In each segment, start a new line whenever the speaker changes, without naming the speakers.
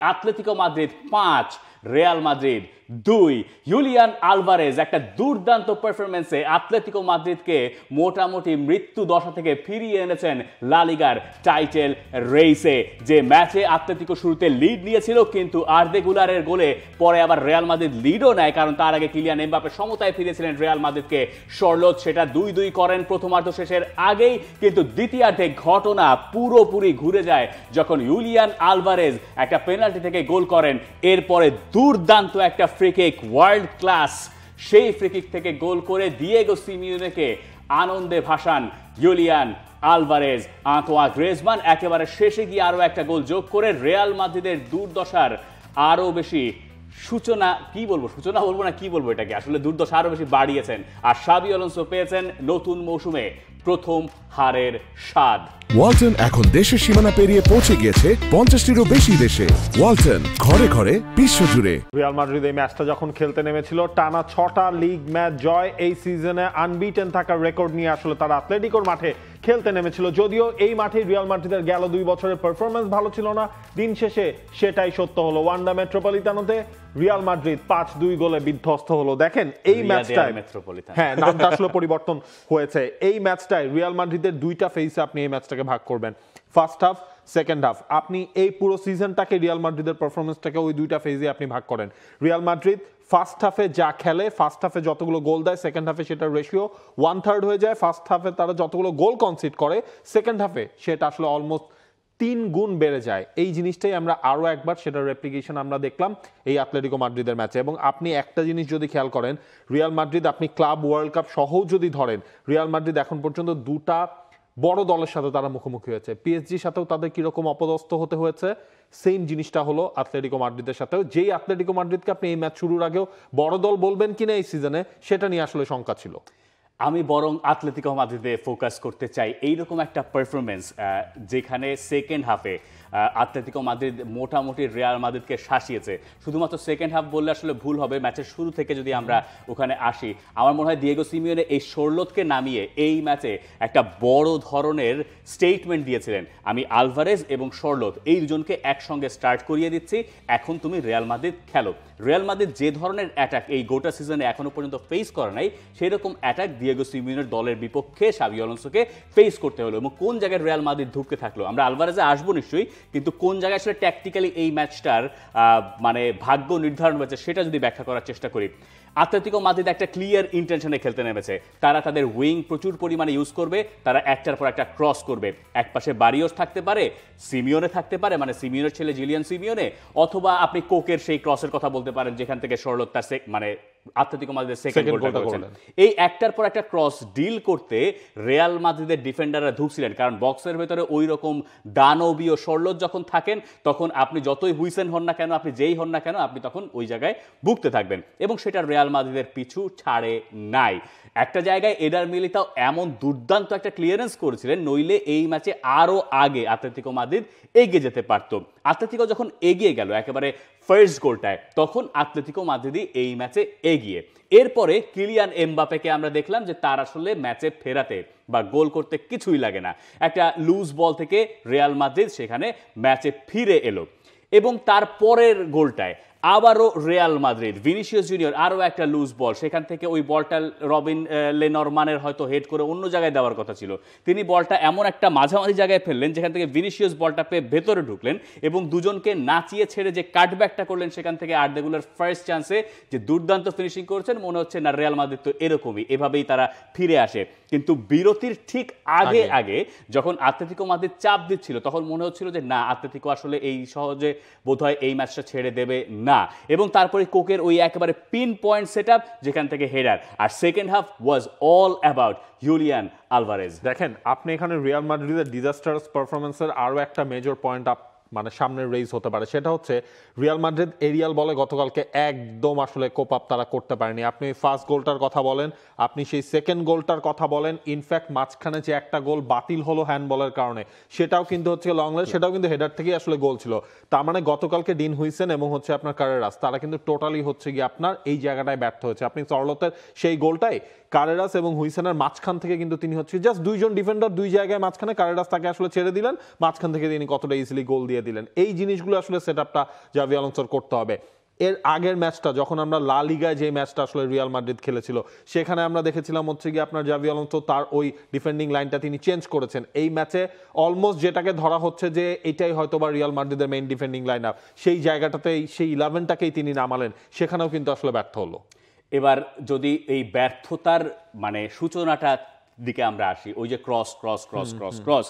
Atletico Madrid 5, Real Madrid 2। Julian Alvarez একটা দুর্দান্ত পারফরমেন্সে Atletico মাদ্রিদকে মোটামুটি মৃত্যু দশা থেকে ফিরিয়ে এনেছেন লা লিগার টাইটেল রেসে। যে ম্যাচে আতলেতিকো শুরুতে লিড নিয়েছিল, কিন্তু আর্দে গুলারের গোলে পরে আবার রিয়াল মাদ্রিদ লিডও নেয়, কারণ তার আগে কিলিয়ান এমবাপে সমতায় ফিরেছিলেন রিয়াল মাদ্রিদকে। শর্লট সেটা 2-2 করেন প্রথমার্ধ শেষের আগেই, কিন্তু দ্বিতীয়ার্ধে ঘটনা পুরোপুরি ঘুরে যায় যখন ইউলিয়ান আলভারেজ একটা পেনাল্টি থেকে গোল করেন। এরপরে দুর্দান্ত একটা ফ্রি কিক, ওয়ার্ল্ড ক্লাস সেই ফ্রি কিক থেকে গোল করে দিয়েগো সিমিওনেকে আনন্দে ভাসান ইউলিয়ান আলভারেজ। আন্তোয়া গ্রিজমান একেবারে শেষে গিয়ে আরো একটা গোল যোগ করে রিয়াল মাদ্রিদের দুর্দশার আরো বেশি সূচনা বলবো না কি বলবো, এটাকে আসলে দুর্দশা আরো বেশি বাড়িয়েছেন। আর শাবি আলোনসো পেয়েছেন নতুন মৌসুমে প্রথম হারের স্বাদ।
ওয়ালটন এখন দেশের সীমানা পেরিয়ে পৌঁছে গিয়েছে 50টিরও বেশি দেশে। ওয়ালটন, ঘরে ঘরে বিশ্বজুড়ে।
রিয়াল মাদ্রিদ এই ম্যাচটা যখন খেলতে নেমেছিল, টানা 6টা লিগ ম্যাচ জয়, এই সিজনে আনবিটেন থাকার রেকর্ড নিয়ে আসলে তারা আতলেটিকোর মাঠে খেলতে নেমেছিল। যদিও এই মাঠে রিয়াল মাদ্রিদের গেল 2 বছরের পারফরমেন্স ভালো ছিল না, দিন শেষে সেটাই সত্য হলো। ওয়ান্ডা মেট্রোপলিটানোতে রিয়াল মাদ্রিদ 5-2 গোলে বিধ্বস্ত হলো। দেখেন এই ম্যাচটায়, হ্যাঁ, নামটা আসলে পরিবর্তন হয়েছে। এই ম্যাচটায় রিয়াল মাদ্রিদের 2টা ফেজে আপনি এই ম্যাচটাকে ভাগ করবেন, ফার্স্ট হাফ, সেকেন্ড হাফ। আপনি এই পুরো সিজনটাকে রিয়াল মাদ্রিদের পারফরমেন্সটাকে ওই 2টা ফেজে আপনি ভাগ করেন। রিয়াল মাদ্রিদ ফার্স্ট হাফে যা খেলে, ফার্স্ট হাফে যতগুলো গোল দেয়, সেকেন্ড হাফে সেটার রেশিও 1/3 হয়ে যায়। ফার্স্ট হাফে তারা যতগুলো গোল কনসিড করে, সেকেন্ড হাফে সেটা আসলে অলমোস্ট 3 গুণ বেড়ে যায়। এই জিনিসটাই আমরা আরো একবার সেটার রেপ্লিকেশন আমরা দেখলাম এই আতলেটিকো মাদ্রিদের ম্যাচে। এবং আপনি একটা জিনিস যদি খেয়াল করেন, রিয়াল মাদ্রিদ আপনি ক্লাব ওয়ার্ল্ড কাপ সহও যদি ধরেন, রিয়াল মাদ্রিদ এখন পর্যন্ত 2টা বড় দলের সাথে তারা মুখোমুখি হয়েছে। পিএসজির সাথেও তাদের কিরকম অপদস্থ হতে হয়েছে, সেম জিনিসটা হলো আতলেটিকো মাদ্রিদের সাথেও। যেই আতলেটিকো মাদ্রিদকে আপনি এই ম্যাচ শুরুর আগেও বড় দল বলবেন কিনা এই সিজনে, সেটা নিয়ে আসলে শঙ্কা ছিল।
আমি বরং আতলেতিকো মাদ্রিদে ফোকাস করতে চাই। এইরকম একটা পারফরমেন্স যেখানে সেকেন্ড হাফে আতলেতিকো মাদ্রিদ মোটামুটি রিয়াল মাদ্রিদকে শাসিয়েছে। শুধুমাত্র সেকেন্ড হাফ বললে আসলে ভুল হবে, ম্যাচের শুরু থেকে যদি আমরা ওখানে আসি, আমার মনে হয় দিয়েগো সিমিওনে এই শর্লতকে নামিয়ে এই ম্যাচে একটা বড় ধরনের স্টেটমেন্ট দিয়েছিলেন। আমি আলভারেজ এবং শর্লত এই দুজনকে একসঙ্গে স্টার্ট করিয়ে দিচ্ছি, এখন তুমি রিয়াল মাদ্রিদ খেলো। রিয়াল মাদ্রিদ যে ধরনের অ্যাটাক এই গোটা সিজনে এখনো পর্যন্ত ফেস করে নাই, সেই রকম অ্যাটাক দিয়েগো সিমিওনের দলের বিপক্ষে শাবি আলোনসোকে ফেস করতে হলো। এবং কোন জায়গায় রিয়াল মাদ্রিদ ঢুকতে থাকলো, আমরা আলভারেজে আসবো নিশ্চয়ই, কিন্তু কোন জায়গায় আসলে ট্যাকটিক্যালি এই ম্যাচটার মানে ভাগ্য নির্ধারণ হয়েছে সেটা যদি ব্যাখ্যা করার চেষ্টা করি। আতলেতিকো মাদ্রিদ একটা ক্লিয়ার ইন্টেনশনে খেলতে নেমেছে। তারা তাদের উইং প্রচুর পরিমাণে ইউজ করবে, তারা একটার পর একটা ক্রস করবে। এক পাশে বারিওস থাকতে পারে, সিমিওনে থাকতে পারে, মানে সিমিওনের ছেলে জিলিয়ান সিমিওনে, অথবা আপনি কোকের সেই ক্রসের কথা বলতে পারেন যেখান থেকে শর্লট তার মানে আতলেতিকো মাদ্রিদের সেকেন্ড গোলটা করেছেন। এই একটার পর একটা ক্রস ডিল করতে রিয়াল মাদ্রিদের ডিফেন্ডাররা ঢুকছিলেন, কারণ বক্সের ভেতরে ওই রকম দানবীয় শর্লট যখন থাকেন, তখন আপনি যতই হুইসেন হন না কেন, আপনি যেই হন না কেন, আপনি তখন ওই জায়গায় ভুগতে থাকবেন। এবং সেটা রিয়াল মাদ্রিদের পিছু ছাড়ে নাই। একটা জায়গায় এডার মিলিতাও এমন দুর্দান্ত একটা ক্লিয়ারেন্স করেছিলেন, নইলে এই ম্যাচে আরো আগে আতলেতিকো মাদ্রিদ এগিয়ে যেতে পারত। আতলেতিকো যখন এগিয়ে গেল একেবারে ফার্স্ট গোলটায়, তখন আতলেতিকো মাদ্রিদই এই ম্যাচে এগিয়ে। এরপরে কিলিয়ান এমবাপেকে আমরা দেখলাম যে তার আসলে ম্যাচে ফেরাতে বা গোল করতে কিছুই লাগে না। একটা লুজ বল থেকে রিয়াল মাদ্রিদ সেখানে ম্যাচে ফিরে এলো। এবং তার পরের গোলটায় আবারও রিয়াল মাদ্রিদ, ভিনিসিয়াস জুনিয়র আরও একটা লুজ বল, সেখান থেকে ওই বলটা রবিন লেনরমানের হয়তো হেড করে অন্য জায়গায় দেওয়ার কথা ছিল, তিনি বলটা এমন একটা মাঝামাঝি জায়গায় ফেললেন যেখান থেকে ভিনিসিয়াস বলটা পেয়ে ভেতরে ঢুকলেন এবং দুজনকে নাচিয়ে ছেড়ে যে কাটব্যাকটা করলেন, সেখান থেকে আর্দে গুলার ফার্স্ট চান্সে যে দুর্দান্ত ফিনিশিং করেছেন, মনে হচ্ছে না রিয়াল মাদ্রিদ তো এরকমই, এভাবেই তারা ফিরে আসে। কিন্তু বিরতির ঠিক আগে আগে যখন আতলেতিকো মাদ্রিদ চাপ দিচ্ছিল, তখন মনে হচ্ছিল যে না, আতলেতিকো আসলে এই সহজে বোধহয় এই ম্যাচটা ছেড়ে দেবে না। এবং তারপরে কোকের ওই একেবারে পিন পয়েন্ট সেটআপ যেখান থেকে হেডার। আর second half was all about Julian Alvarez.
দেখেন, আপনি এখানে রিয়াল মাদ্রিদের ডিজাস্টারাস পারফরমেন্সের আরো একটা মেজর পয়েন্ট মানে সামনে রেইজ হতে পারে, সেটা হচ্ছে রিয়াল মাদ্রিদ এরিয়াল বলে গতকালকে একদম আসলে কোপ আপ তারা করতে পারেনি। আপনি ফার্স্ট গোলটার কথা বলেন, আপনি সেই সেকেন্ড গোলটার কথা বলেন, ইনফ্যাক্ট মাঝখানে যে একটা গোল বাতিল হলো হ্যান্ডবলের কারণে, সেটাও কিন্তু হচ্ছে লং রেঞ্জ, সেটাও কিন্তু হেডার থেকেই আসলে গোল ছিল। তার মানে গতকালকে ডিন হুইসেন এবং হচ্ছে আপনার কারেরাস, তারা কিন্তু টোটালি হচ্ছে গিয়ে আপনার এই জায়গাটায় ব্যর্থ হয়েছে। আপনি শর্লতের সেই গোলটাই কারেরাস এবং হুইসেনের মাঝখান থেকে কিন্তু তিনি হচ্ছে জাস্ট দুইজন ডিফেন্ডার দুই জায়গায় মাঝখানে, কারেরাস তাকে আসলে ছেড়ে দিলেন, মাঝখান থেকে তিনি কতটা ইজিলি গোল দিয়ে দিলেন। এই জিনিসগুলো আসলে সেটআপটা জাভি আলোনসোর করতে হবে। এর আগের ম্যাচটা যখন আমরা লা লিগায় যে ম্যাচটা আসলে রিয়াল মাদ্রিদ খেলেছিল, সেখানে আমরা দেখেছিলাম হচ্ছে গিয়ে আপনার জাভি আলোনসো তার ওই ডিফেন্ডিং লাইনটা তিনি চেঞ্জ করেছেন। এই ম্যাচে অলমোস্ট যেটাকে ধরা হচ্ছে যে এটাই হয়তো বা রিয়াল মাদ্রিদের মেইন ডিফেন্ডিং লাইন আপ, সেই জায়গাটাতেই সেই 11টাকেই তিনি নামালেন, সেখানেও কিন্তু আসলে ব্যর্থ হলো।
এবার যদি এই ব্যর্থতার মানে সূচনাটা দিকে আমরা আসি, ওই যে cross cross cross cross cross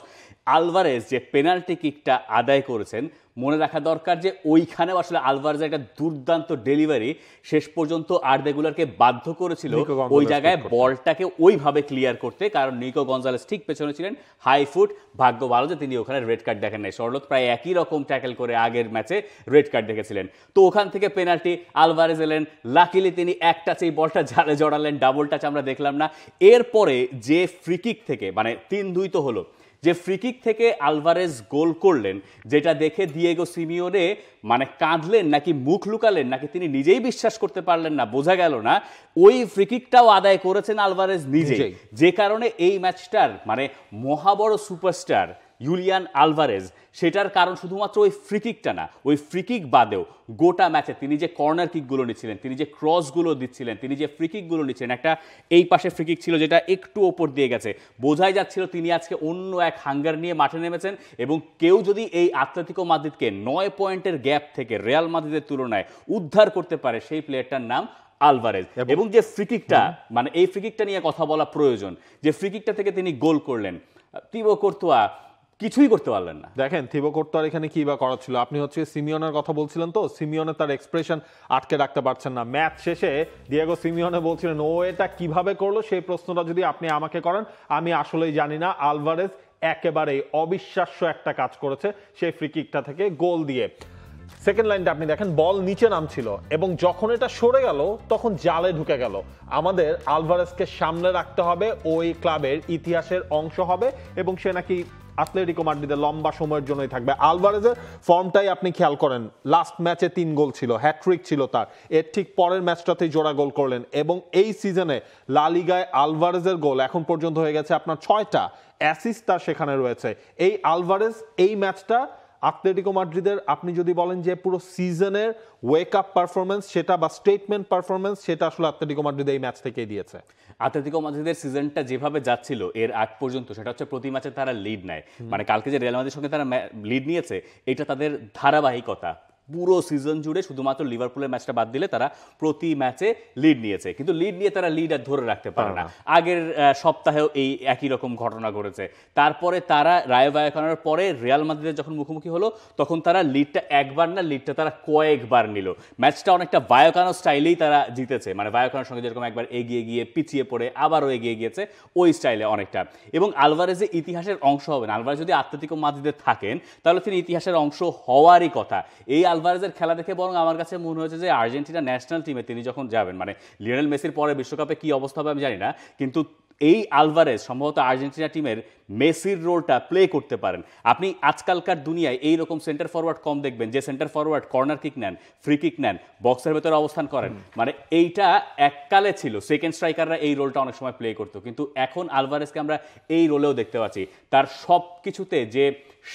Alvarez যে পেনাল্টি কিকটা আদায় করেছেন, মনে রাখা দরকার যে ওইখানেও আসলে আলভারেজের একটা দুর্দান্ত ডেলিভারি শেষ পর্যন্ত আর্দেগুলারকে বাধ্য করেছিল ওই জায়গায় বলটাকে ওইভাবে ক্লিয়ার করতে, কারণ নিকো গঞ্জালেস ঠিক পেছনে ছিলেন, হাই ফুট, ভাগ্য ভালো যে তিনি ওখানে রেড কার্ড দেখেন নাই। শর্লট প্রায় একই রকম ট্যাকেল করে আগের ম্যাচে রেড কার্ড দেখেছিলেন। তো ওখান থেকে পেনাল্টি আলভারেজ এলেন, লাকিলি তিনি এক টাচেই বলটা জালে জড়ালেন, ডাবল টাচ আমরা দেখলাম না। এরপরে যে ফ্রিকিক থেকে মানে 3-2 তো হলো, যে ফ্রিকিক থেকে আলভারেজ গোল করলেন, যেটা দেখে দিয়েগো সিমিওনে মানে কাঁদলেন নাকি মুখ লুকালেন নাকি তিনি নিজেই বিশ্বাস করতে পারলেন না, বোঝা গেল না। ওই ফ্রিকিকটাও আদায় করেছেন আলভারেজ নিজেই, যে কারণে এই ম্যাচটার মানে মহাবড় সুপারস্টার ইউলিয়ান আলভারেজ, সেটার কারণ শুধুমাত্র ওই ফ্রিকিকটা না, ওই ফ্রিকিক বাদেও গোটা ম্যাচে তিনি যে কর্নার কিকগুলো নিচ্ছিলেন, তিনি যে ক্রসগুলো দিচ্ছিলেন, তিনি যে ফ্রিকিকগুলো নিচ্ছিলেন, একটা এই পাশে ফ্রিকিক ছিল যেটা একটু ওপর দিয়ে গেছে, বোঝাই যাচ্ছিল তিনি আজকে অন্য এক হাঙ্গার নিয়ে মাঠে নেমেছেন। এবং কেউ যদি এই আতলেতিকো মাদ্রিদকে 9 পয়েন্টের গ্যাপ থেকে রিয়াল মাদ্রিদের তুলনায় উদ্ধার করতে পারে, সেই প্লেয়ারটার নাম আলভারেজ। এবং যে ফ্রিকিকটা মানে এই ফ্রিকিকটা নিয়ে কথা বলা প্রয়োজন, যে ফ্রিকিকটা থেকে তিনি গোল করলেন, তিবো কোর্তোয়া কিছুই করতে পারলেন না।
দেখেন থিবো কোর্তোয়ার এখানে কি বা করা ছিল, আপনি হচ্ছে সিমিওনের কথা বলছিলেন, তো সিমিওনে তার এক্সপ্রেশন আটকে রাখতে পারছেন না। ম্যাচ শেষে দিয়েগো সিমিওনে বলছিলেন ও এটা কিভাবে করলো, সেই প্রশ্নটা যদি আপনি আমাকে করেন আমি আসলেই জানি না। আলভারেজ একেবারেই অবিশ্বাস্য একটা কাজ করেছে সেই ফ্রি কিকটা থেকে গোল দিয়ে। সেকেন্ড লাইনটা আপনি দেখেন, বল নিচে নামছিল এবং যখন এটা সরে গেল তখন জালে ঢুকে গেল। আমাদের আলভারেজকে সামনে রাখতে হবে, ওই ক্লাবের ইতিহাসের অংশ হবে এবং সে নাকি আতলেটিকো মাদ্রিদের লম্বা সময়ের জন্যই থাকবে। আলভারেজের ফর্মটাই আপনি খেয়াল করেন, লাস্ট ম্যাচে 3 গোল ছিল, হ্যাট্রিক ছিল তার, এর ঠিক পরের ম্যাচটাতেই জোড়া গোল করলেন। এবং এই সিজনে লা লিগায় আলভারেজের গোল এখন পর্যন্ত হয়ে গেছে আপনার 6টা, অ্যাসিস্ট তার সেখানে রয়েছে। এই আলভারেজ এই ম্যাচটা আতলেটিকো মাদ্রিদের আপনি যদি বলেন যে পুরো সিজনের ওয়েক আপ পারফরমেন্স সেটা বা স্টেটমেন্ট পারফরমেন্স, সেটা আসলে আতলেটিকো মাদ্রিদ এই ম্যাচ থেকেই দিয়েছে।
আতলেতিকো মাদ্রিদের সিজনটা যেভাবে যাচ্ছিল এর আগ পর্যন্ত, সেটা হচ্ছে প্রতি ম্যাচে তারা লিড নেয়, মানে কালকে যে রিয়াল মাদ্রিদের সঙ্গে তারা লিড নিয়েছে, এটা তাদের ধারাবাহিকতা পুরো সিজন জুড়ে, শুধুমাত্র লিভারপুলের ম্যাচটা বাদ দিলে তারা প্রতি ম্যাচে লিড নিয়েছে। কিন্তু লিড নিয়ে তারা লিড আর ধরে রাখতে পারে না। আগের সপ্তাহেও এই একই রকম ঘটনা ঘটেছে। তারপরে তারা রায়ো ভায়াকানোর পরে রিয়াল মাদ্রিদের যখন মুখোমুখি হলো, তখন তারা লিডটা একবার না, লিডটা তারা কয়েকবার নিল। ম্যাচটা অনেকটা ভায়াকানো স্টাইলেই তারা জিতেছে, মানে ভায়াকানোর সঙ্গে যেরকম একবার এগিয়ে গিয়ে পিছিয়ে পড়ে আবারও এগিয়ে গিয়েছে, ওই স্টাইলে অনেকটা। এবং আলভারেজের ইতিহাসের অংশ হবেন, আলভারেজ যদি আতলেতিকো মাদ্রিদে থাকেন তাহলে তিনি ইতিহাসের অংশ হওয়ারই কথা। এই আলভারেজের খেলা দেখে বরং আমার কাছে মনে হয়েছে যে আর্জেন্টিনা ন্যাশনাল টিমে তিনি যখন যাবেন, মানে লিওনেল মেসির পরে বিশ্বকাপে কি অবস্থা হবে আমি জানি না, কিন্তু এই আলভারেজ সম্ভবত আর্জেন্টিনা টিমের মেসির রোলটা প্লে করতে পারেন। আপনি আজকালকার দুনিয়ায় এইরকম সেন্টার ফরওয়ার্ড কম দেখবেন, যে সেন্টার ফরওয়ার্ড কর্নার কিক নেন, ফ্রি কিক নেন, বক্সের ভেতরে অবস্থান করেন। মানে এইটা এককালে ছিল, সেকেন্ড স্ট্রাইকাররা এই রোলটা অনেক সময় প্লে করতো, কিন্তু এখন আলভারেজকে আমরা এই রোলেও দেখতে পাচ্ছি। তার সব কিছুতে যে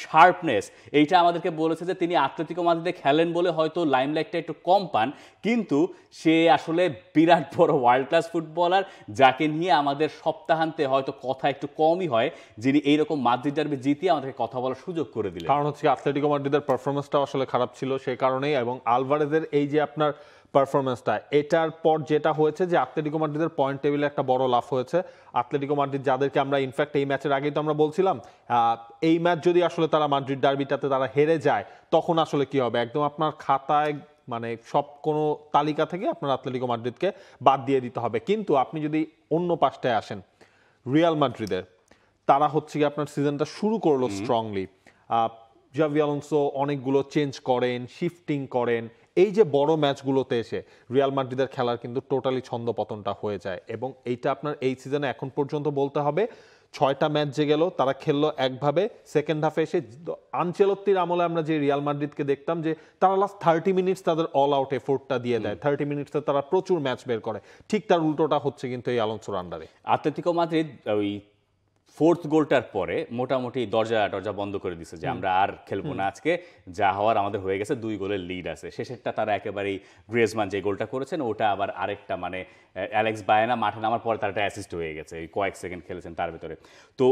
শার্পনেস, এইটা আমাদেরকে বলেছে যে তিনি আতলেতিকো মাদ্রিদে খেলেন বলে হয়তো লাইমলাইটটা একটু কম পান, কিন্তু সে আসলে বিরাট বড় ওয়ার্ল্ড ক্লাস ফুটবলার, যাকে নিয়ে আমাদের সপ্তাহান্তে হয়তো কথা একটু কমই হয়, যিনি এইরকম মাদ্রিদ ডার্বি জিতিয়ে আমাদেরকে কথা বলার সুযোগ করে দিলেন।
কারণ হচ্ছে আতলেটিকো মাদ্রিদের পারফরমেন্সটা আসলে খারাপ ছিল, সেই কারণেই। এবং আলভারেজের এই যে আপনার পারফরমেন্সটা, এটার পর যেটা হয়েছে যে আতলেটিকো মাদ্রিদের পয়েন্ট টেবিলে একটা বড় লাফ হয়েছে। আতলেটিকো মাদ্রিদ যাদেরকে আমরা ইনফ্যাক্ট এই ম্যাচের আগেই তো আমরা বলছিলাম এই ম্যাচ যদি আসলে তারা মাদ্রিদ ডার্বিটাতে তারা হেরে যায় তখন আসলে কি হবে, একদম আপনার খাতায় মানে সব কোনো তালিকা থেকে আপনার আতলেটিকো মাদ্রিদকে বাদ দিয়ে দিতে হবে। কিন্তু আপনি যদি অন্য পাশটায় আসেন, রিয়াল মাদ্রিদের, তারা হচ্ছে কি আপনার সিজনটা শুরু করলো স্ট্রংলি। জাভি আলোনসো অনেকগুলো চেঞ্জ করেন, শিফটিং করেন, এই যে বড় ম্যাচগুলোতে এসে রিয়াল মাদ্রিদের খেলার কিন্তু টোটালি ছন্দপতনটা হয়ে যায়। এবং এইটা আপনার এই সিজনে এখন পর্যন্ত বলতে হবে 6টা ম্যাচ যে গেল তারা খেললো একভাবে। সেকেন্ড হাফে এসে আনচেলত্তির আমলে আমরা যে রিয়াল মাদ্রিদকে দেখতাম যে তারা লাস্ট 30 মিনিটস তাদের অল আউট এফোর্টটা দিয়ে দেয়, 30 মিনিটসে তারা প্রচুর ম্যাচ বের করে, ঠিক তার উল্টোটা হচ্ছে কিন্তু এই আলোনসোর আন্ডারে।
আতলেতিকো মাদ্রিদ ওই ফোর্থ গোলটার পরে মোটামুটি দরজা বন্ধ করে দিছে যে আমরা আর খেলবো না আজকে, যা হওয়ার আমাদের হয়ে গেছে, 2 গোলের লিড আছে। শেষেরটা তারা একেবারেই গ্রিজমান যে গোলটা করেছেন ওটা আবার আরেকটা মানে অ্যালেক্স বায়ানা মাঠে নামার পরে তার একটা অ্যাসিস্ট হয়ে গেছে, এই কয়েক সেকেন্ড খেলেছেন তার ভিতরে। তো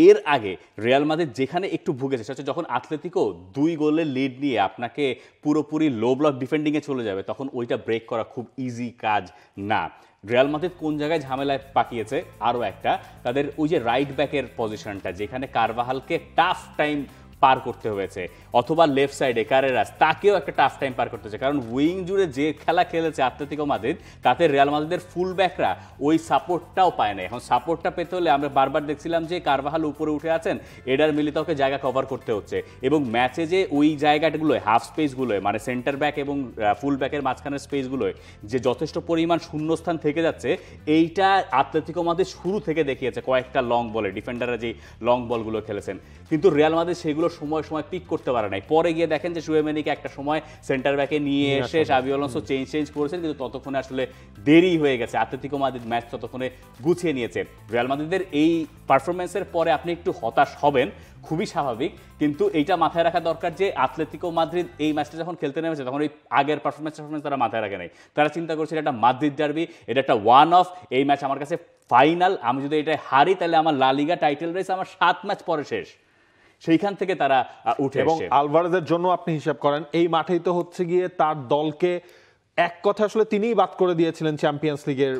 এর আগে রিয়াল মাদ্রিদ যেখানে একটু ভুগেছে সেটা হচ্ছে যখন আতলেতিকো 2 গোলের লিড নিয়ে আপনাকে পুরোপুরি লো ব্লক ডিফেন্ডিংয়ে চলে যাবে, তখন ওইটা ব্রেক করা খুব ইজি কাজ না। রিয়াল মাদ্রিদ কোন জায়গায় ঝামেলায় পাকিয়েছে আরও একটা, তাদের ওই যে রাইট ব্যাকের পজিশনটা যেখানে কারভাহালকে টাফ টাইম পার করতে হয়েছে, অথবা লেফট সাইডে কারেরাস তাকেও একটা টাফ টাইম পার করতে হয়েছে, কারণ উইং জুড়ে যে খেলা খেলেছে আতলেতিকো মাদ্রিদ তাতে রিয়াল মাদ্রিদের ফুল ব্যাকরা ওই সাপোর্টটাও পায় না। এখন সাপোর্টটা পেতে হলে আমরা বারবার দেখছিলাম যে কারভাহাল উপরে উঠে আছেন, এডার মিলিতাওকে জায়গা কভার করতে হচ্ছে, এবং ম্যাচে যে ওই জায়গাগুলোয় হাফ স্পেসগুলোয় মানে সেন্টার ব্যাক এবং ফুল ব্যাকের মাঝখানের স্পেসগুলোয় যে যথেষ্ট পরিমাণ শূন্যস্থান থেকে যাচ্ছে, এইটা আতলেতিকো মাদ্রিদ শুরু থেকে দেখিয়েছে কয়েকটা লং বলে, ডিফেন্ডাররা যে লং বলগুলো খেলেছেন, কিন্তু রিয়াল মাদ্রিদ সেগুলো সময় পিক করতে পারে নাই। পরে গিয়ে দেখেন যে শুয়েমেনিকে একটা সময় সেন্টার ব্যাকে নিয়ে এসে শাবি আলোনসো চেঞ্জ করেছেন, কিন্তু ততক্ষণে আসলে দেরি হয়ে গেছে, আতলেতিকো মাদ্রিদ ম্যাচ ততক্ষণে গুছিয়ে নিয়েছে। রিয়াল মাদ্রিদের এই পারফরমেন্সের পরে আপনি একটু হতাশ হবেন, খুবই স্বাভাবিক, কিন্তু এইটা মাথায় রাখা দরকার যে আতলেতিকো মাদ্রিদ এই ম্যাচটা যখন খেলতে নেমেছে তখন এই আগের পারফরমেন্স তারা মাথায় রাখে নাই। তারা চিন্তা করছে এটা একটা মাদ্রিদ ডার্বি, এটা একটা ওয়ান অফ, এই ম্যাচ আমার কাছে ফাইনাল, আমি যদি এটা হারি তাহলে আমার লা লিগা টাইটেল রেস আমার 7 ম্যাচ পরে শেষ। সেইখান থেকে তারা উঠে
এবং আলভারেজের জন্য আপনি হিসাব করেন এই মাঠেই তো হচ্ছে গিয়ে তার দলকে এক কথা আসলে তিনিই বাদ করে দিয়েছিলেন চ্যাম্পিয়ন্স লিগের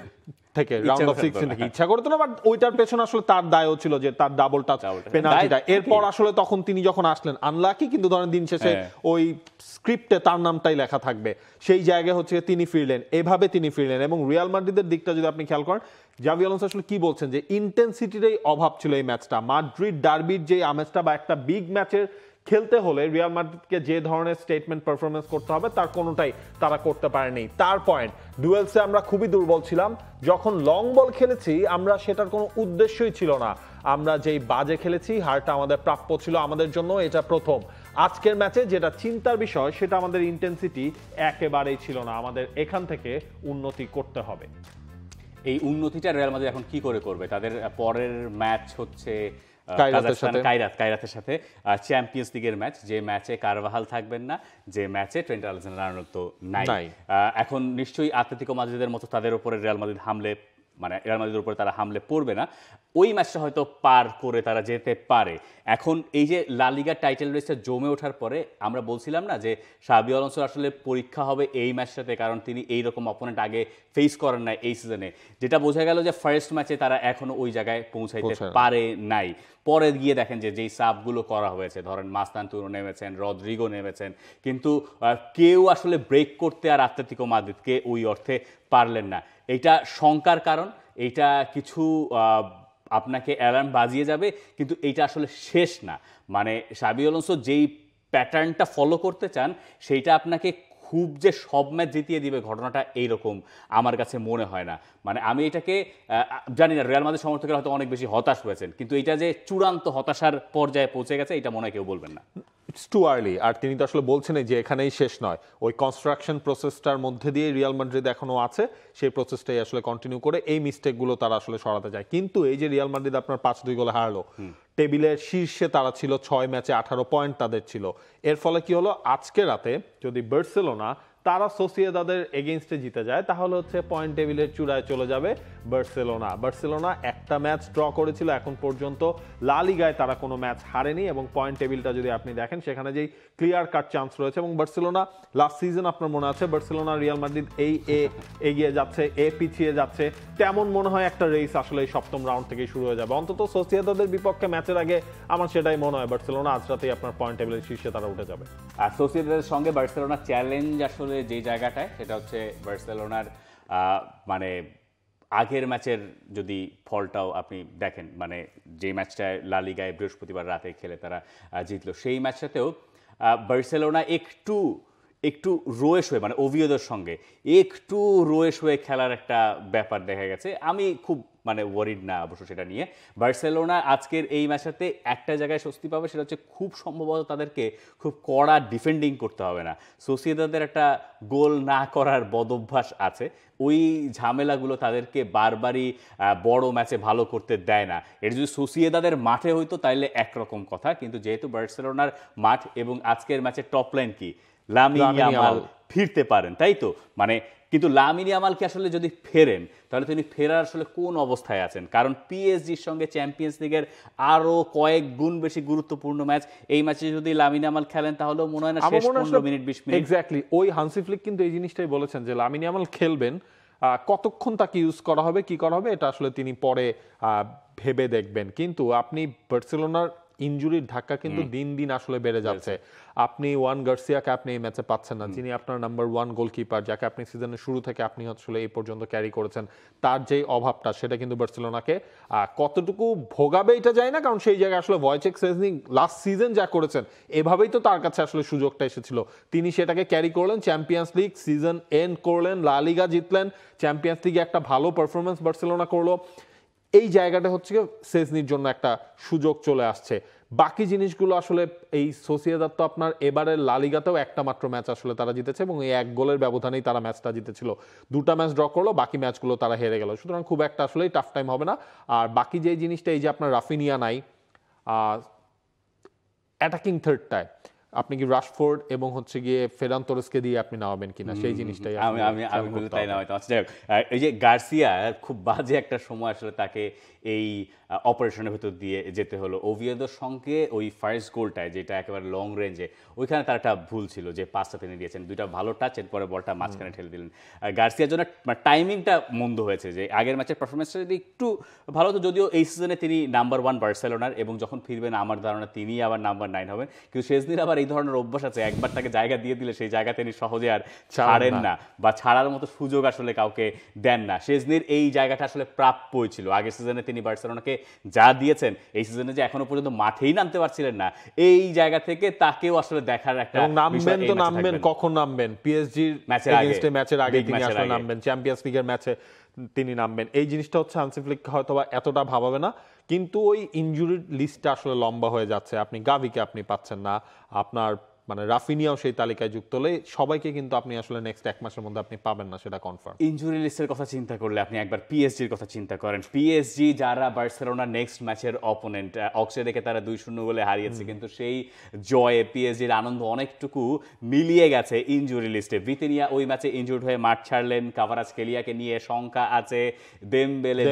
থেকে, রাউন্ড অফ 16 থেকে। ইচ্ছা করতো না, বাট ওইটার পেছনে আসলে তার দায়ও ছিল যে তার ডাবল টাচ পেনাল্টিটা। এরপর আসলে তখন তিনি যখন আসলেন আনলাকি, কিন্তু ধরেন দিন শেষে ওই স্ক্রিপ্টে তার নামটাই লেখা থাকবে, সেই জায়গায় হচ্ছে তিনি ফিরলেন, এভাবে তিনি ফিরলেন। এবং রিয়াল মাদ্রিদের দিকটা যদি আপনি খেয়াল করেন, জাভি আলোনসো আসলে কি বলছেন যে ইন্টেন্সিটিরই অভাব ছিল এই ম্যাচটা। মাদ্রিদ ডার্বির যে আমেজটা বা একটা বিগ ম্যাচের খেলতে হলে রিয়াল মাদ্রিদকে যে ধরনের স্টেটমেন্ট পারফরমেন্স করতে হবে তার কোনোটাই তারা করতে পারেনি। তার পয়েন্ট, ডুয়েলসে আমরা খুবই দুর্বল ছিলাম, যখন লং বল খেলেছি আমরা সেটার কোনো উদ্দেশ্যই ছিল না, আমরা যেই বাজে খেলেছি হারটা আমাদের প্রাপ্য ছিল, আমাদের জন্য এটা প্রথম। আজকের ম্যাচে যেটা চিন্তার বিষয় সেটা আমাদের ইন্টেন্সিটি একেবারেই ছিল না, আমাদের এখান থেকে উন্নতি করতে হবে।
এই উন্নতিটা রিয়াল মাদ্রিদ এখন কি করে করবে? তাদের পরের ম্যাচ হচ্ছে কায়রাতের সাথে চ্যাম্পিয়ন্স লিগের ম্যাচ, যে ম্যাচে কারভাহাল থাকবেন না, যে ম্যাচে ট্রেন্ট আলেকজান্ডার-আর্নল্ড তো নাই। এখন নিশ্চয়ই আতলেতিকো মাদ্রিদের মতো তাদের উপরে রিয়াল মাদ্রিদ রিয়াল মাদ্রিদের উপরে তারা হামলে পড়বে না, ওই ম্যাচটা হয়তো পার করে তারা যেতে পারে। এখন এই যে লা লিগার টাইটেল রেসটা জমে ওঠার পরে আমরা বলছিলাম না যে শাবি আলোনসোর আসলে পরীক্ষা হবে এই ম্যাচটাতে, কারণ তিনি এইরকম অপোনেন্ট আগে ফেস করেন নাই এই সিজনে। যেটা বোঝা গেল যে ফার্স্ট ম্যাচে তারা এখনো ওই জায়গায় পৌঁছাইতে পারে নাই। পরে গিয়ে দেখেন যে যেই সাবগুলো করা হয়েছে, ধরেন মাস্তানতুরো নেমেছেন, রদ্রিগো নেমেছেন, কিন্তু কেউ আসলে ব্রেক করতে আর আতলেতিকো মাদ্রিদকে ওই অর্থে পারলেন না। এইটা শঙ্কার কারণ, এইটা কিছু আপনাকে অ্যালার্ম বাজিয়ে যাবে, কিন্তু এইটা আসলে শেষ না। মানে শাবি আলোনসো যেই প্যাটার্নটা ফলো করতে চান সেইটা আপনাকে খুব যে সব ম্যাচ জিতিয়ে দিবে ঘটনাটা এইরকম আমার কাছে মনে হয় না। মানে আমি এটাকে জানি না, রিয়াল মাদ্রিদ সমর্থকরা হয়তো অনেক বেশি হতাশ হয়েছেন, কিন্তু এটা যে চূড়ান্ত হতাশার পর্যায়ে পৌঁছে গেছে এটা মনে হয় কেউ বলবেন না।
It's too early. আর তিনি তো আসলে বলছেন যে এখানেই শেষ নয়, ওই কনস্ট্রাকশন প্রসেসটার মধ্যে দিয়ে রিয়াল মাদ্রিদ এখনো আছে, সেই প্রসেসটাই আসলে কন্টিনিউ করে এই মিস্টেকগুলো তারা আসলে সরাতে যায়। কিন্তু এই যে রিয়াল মাদ্রিদ আপনার 5-2 গোলে হারলো, টেবিলের শীর্ষে তারা ছিল, 6 ম্যাচে 18 পয়েন্ট তাদের ছিল। এর ফলে কি হলো, আজকে রাতে যদি বার্সেলোনা তারা সোসিয়েদাদের এগেইনস্টে জিতে যায় তাহলে হচ্ছে পয়েন্ট টেবিলের চূড়ায় চলে যাবে বার্সেলোনা একটা ম্যাচ ড্র করেছিল, এখন পর্যন্ত লা লিগায় তারা কোনো ম্যাচ হারেনি, এবং পয়েন্ট টেবিলটা যদি আপনি দেখেন সেখানে যেই ক্লিয়ার কাট চান্স রয়েছে। এবং বার্সেলোনা লাস্ট সিজন আপনার মনে আছে, বার্সেলোনা রিয়াল মাদ্রিদ এই এগিয়ে যাচ্ছে, পিছিয়ে যাচ্ছে, তেমন মনে হয় একটা রেস আসলে এই সপ্তম রাউন্ড থেকেই শুরু হয়ে যাবে। অন্তত সোসিয়েদাদের বিপক্ষে ম্যাচের আগে আমার সেটাই মনে হয় বার্সেলোনা আজ রাতেই আপনার পয়েন্ট টেবিলের শীর্ষে তারা উঠে যাবে।
আর সোসিয়েদাদের সঙ্গে বার্সেলোনার চ্যালেঞ্জ আসলে যে জায়গাটায়, সেটা হচ্ছে বার্সেলোনার মানে আগের ম্যাচের যদি ফলটাও আপনি দেখেন, মানে যে ম্যাচটায় লা লিগায় বৃহস্পতিবার রাতে খেলে তারা জিতলো, সেই ম্যাচটাতেও বার্সেলোনা একটু একটু রোয়েশ হয়ে মানে ওভিওদের সঙ্গে একটু রোয়েশ হয়ে খেলার একটা ব্যাপার দেখা গেছে। আমি খুব মানে ওয়ারিড না অবশ্য সেটা নিয়ে। বার্সেলোনা আজকের এই ম্যাচটাতে একটা জায়গায় স্বস্তি পাবে, সেটা হচ্ছে খুব সম্ভবত তাদেরকে খুব কড়া ডিফেন্ডিং করতে হবে না। সোসিয়েদাদের একটা গোল না করার বদভ্যাস আছে, ওই ঝামেলাগুলো তাদেরকে বারবারই বড় ম্যাচে ভালো করতে দেয় না। এটা যদি সোসিয়েদাদের মাঠে হইতো তাইলে একরকম কথা, কিন্তু যেহেতু বার্সেলোনার মাঠ এবং আজকের ম্যাচের টপ লাইন কি লামিন ইয়ামাল ফিরতে পারেন, তাই তো মানে কিন্তু লামিন ইয়ামালকে আসলে যদি ফেরেন তাহলে তিনি ফেরার আসলে কোন অবস্থায় আছেন? কারণ পিএসজির সঙ্গে চ্যাম্পিয়ন্স লিগের আরো কয়েক গুণ বেশি গুরুত্বপূর্ণ ম্যাচ, এই ম্যাচে যদি লামিন ইয়ামাল খেলেন তাহলেও মনে হয় না শেষ 15 মিনিট 20 মিনিট।
এক্স্যাক্টলি, ওই হান্সি ফ্লিক কিন্তু এই জিনিসটাই বলেছেন যে লামিন ইয়ামাল খেলবেন, কতক্ষণ তাকে ইউজ করা হবে কি করা হবে এটা আসলে তিনি পরে ভেবে দেখবেন। কিন্তু আপনি বার্সেলোনার ইনজুরির ধাক্কা কিন্তু দিন দিন আসলে বেড়ে যাচ্ছে। আপনি ওয়ান গার্সিয়াকে আপনি এই ম্যাচে পাচ্ছেন না, যিনি আপনার নাম্বার 1 গোলকিপার, যাকে আপনি সিজনের শুরু থেকে আপনি আসলে এই পর্যন্ত ক্যারি করেছেন, তার যেই অভাবটা সেটা কিন্তু বার্সেলোনাকে কতটুকু ভোগাবে এটা যায় না, কারণ সেই জায়গায় আসলে ভয়েচেক সেজনি লাস্ট সিজন যা করেছেন এভাবেই তো তার কাছে আসলে সুযোগটা এসেছিল, তিনি সেটাকে ক্যারি করলেন, চ্যাম্পিয়ন্স লিগ সিজন এন্ড করলেন, লা লিগা জিতলেন, চ্যাম্পিয়ন্স লিগে একটা ভালো পারফরমেন্স বার্সেলোনা করলো। এই জায়গাটা হচ্ছে সেজনির জন্য একটা সুযোগ চলে আসছে। বাকি জিনিসগুলো আসলে এই সোসিয়েদাদ তো আপনার এবারের লা লিগাতেও একটা মাত্র ম্যাচ আসলে তারা জিতেছে এবং এই 1 গোলের ব্যবধানেই তারা ম্যাচটা জিতেছিল, 2টা ম্যাচ ড্র করলো, বাকি ম্যাচগুলো তারা হেরে গেল। সুতরাং খুব একটা আসলে টাফ টাইম হবে না। আর বাকি যে জিনিসটা, এই যে আপনার রাফিনিয়া নাই অ্যাটাকিং থার্ডটায়, আপনি কি রাশফোর্ড এবং হচ্ছে গিয়ে ফেরান তোরেসকে দিয়ে আপনি নামাবেন কিনা সেই জিনিসটাই
আমি বলি তাই নামাইতাম। আচ্ছা যাই হোক, এই যে গার্সিয়া খুব বাজে একটা সময় আসলে তাকে এই অপারেশনের ভেতর দিয়ে যেতে হলো। ওভিয়েদোর সঙ্গে ওই ফার্স্ট গোলটায় যেটা একেবারে লং রেঞ্জে, ওইখানে তার একটা ভুল ছিল যে পাসটা তিনি দিয়েছেন, 2টা ভালো টাচ, এরপরে বলটা মাঝখানে ঠেলে দিলেন। গার্সিয়ার জন্য টাইমিংটা মন্দ হয়েছে, যে আগের ম্যাচের পারফরমেন্সটা যদি একটু ভালো হতো, যদিও এই সিজনে তিনি নাম্বার 1 বার্সেলোনার এবং যখন ফিরবেন আমার ধারণা তিনি আবার নাম্বার 9 হবেন। কিন্তু শেজনির আবার এই ধরনের অভ্যাস আছে, একবার তাকে জায়গা দিয়ে দিলে সেই জায়গা তিনি সহজে আর ছাড়েন না, বা ছাড়ার মতো সুযোগ আসলে কাউকে দেন না। শেজনির এই জায়গাটা আসলে প্রাপ্যই ছিল। আগের সিজনে তিনি বার্সেলোনাকে যা দিয়েছেন, এই সিজনে যে এখনো পর্যন্ত মাঠেই নামতে পারছিলেন না, এই জায়গা থেকে তাকেও আসলে দেখার একটা
নামবেন তো নামবেন, কখন নামবেন? পিএসজির ম্যাচের আগে তিনি আসলে নামবেন, চ্যাম্পিয়ন্স লিগের ম্যাচে তিনি নামবেন। এই জিনিসটা হচ্ছে হান্সি ফ্লিক হয়তো বা এতটা ভাবাবে না, কিন্তু ওই ইনজুরির লিস্টটা আসলে লম্বা হয়ে যাচ্ছে। আপনি গাভিকে আপনি পাচ্ছেন না, আপনার মানে রাফিনিয়াও সেই তালিকায় যুক্ত হলে সবাইকে কিন্তু আপনি আসলে নেক্সট 1 মাসের মধ্যে আপনি পাবেন না, সেটা কনফার্ম।
ইনজুরি লিস্টের কথা চিন্তা করলে আপনি একবার পিএসজির কথা চিন্তা করেন। পিএসজি যারা বার্সেলোনার নেক্সট ম্যাচের অপোনেন্ট, অক্সেডেকে তারা 2-0 গোলে হারিয়েছে, কিন্তু সেই জয়ে পিএসজির আনন্দ অনেকটুকু মিলিয়ে গেছে ইনজুরি লিস্টে। ভিতিনিয়া ওই ম্যাচে ইনজুর্ড হয়ে মাঠ ছাড়লেন, কাভারাজকেলিয়াকে নিয়ে শঙ্কা আছে, দেমবেলে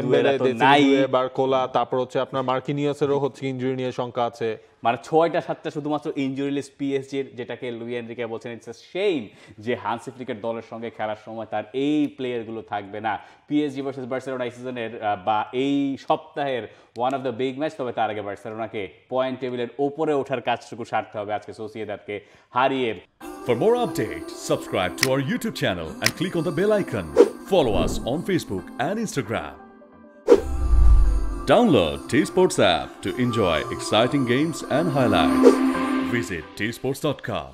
তো নাই,
বারকোলা, তারপর হচ্ছে আপনার মার্কিনিয়াসেরও হচ্ছে ইনজুরি নিয়ে শঙ্কা আছে।
মানে 6টা-7টা শুধুমাত্র ইনজুরি লিস্ট পিএসজির, যেটাকে লুই এনরিকে বলছেন ইটস আ শেম যে হান্সি ফ্লিকের দলের সঙ্গে খেলার সময় তার এই প্লেয়ারগুলো থাকবে না। পিএসজি ভার্সেস বার্সেলোনা এই সিজনের বা এই সপ্তাহের one of the big match, তবে তার আগে বার্সেলোনাকে পয়েন্ট টেবিলের ওপরে ওঠার কাজটুকু সারতে হবে আজকে সোসিয়েদাদকে হারিয়ে।
For more updates, subscribe to our YouTube channel and click on the bell icon. Follow us on Facebook and Instagram. Download T-Sports app to enjoy exciting games and highlights. Visit tsports.com.